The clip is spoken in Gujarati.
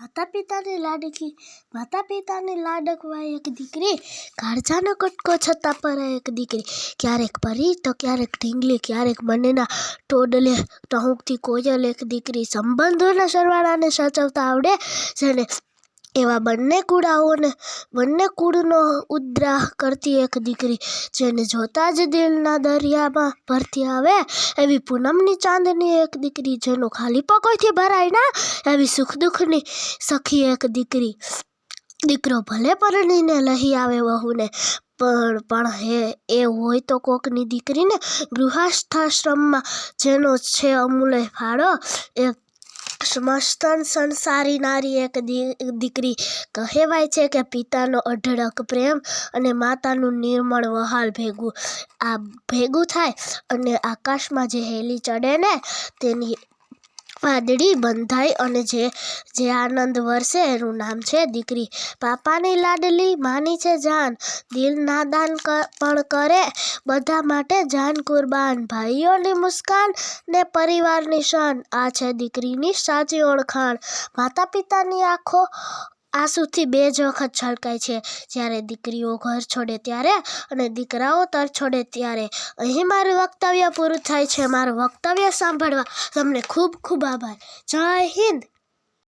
માતા પિતાની લાડકવા એક દીકરી, કાળજાનો કટકો છતાં પર એક દીકરી. ક્યારેક પરી તો ક્યારેક ઢીંગલી, ક્યારેક મનના ટોડલે ટહુકતી કોયલ એક દીકરી. સંબંધોના સરવાળાને સાચવતા આવડે જેને, એવા બંને કુળનો ઉદ્રાહ કરતી એક દીકરી. જેને જોતા જ દિલના દરિયામાં ભરતી આવે એવી પૂનમની ચાંદની એક દીકરી. જેનો ખાલીપો કોઈથી ભરાય ના એવી સુખ દુઃખની સખી એક દીકરી. દીકરો ભલે પરણીને લઈ આવે વહુને, પણ એ હોય તો કોકની દીકરીને. ગૃહસ્થાશ્રમમાં જેનો છે અમૂલ્ય ફાળો, એ સમસ્ત સંસારી નારી એક દીકરી. કહેવાય છે કે પિતાનો અઢળક પ્રેમ અને માતાનું નિર્મળ વહાલ ભેગું થાય અને આકાશમાં જે હેલી ચડે ને તેની વાદળી બંધાય અને જે આનંદ વરસે એનું નામ છે દીકરી. પાપાની લાડલી, માની છે જાન, દિલ નાદાન પણ કરે બધા માટે જાન કુરબાન. ભાઈઓની મુસ્કાન ને પરિવારની શાન, આ છે દીકરીની સાચી ઓળખાણ. માતા પિતાની આંખો આંસુથી બે જ વખત છલકાય છે, જ્યારે દીકરીઓ ઘર છોડે ત્યારે અને દીકરાઓ તર છોડે ત્યારે. અહીં મારું વક્તવ્ય પૂરું થાય છે. મારું વક્તવ્ય સાંભળવા તમને ખૂબ ખૂબ આભાર. જય હિન્દ.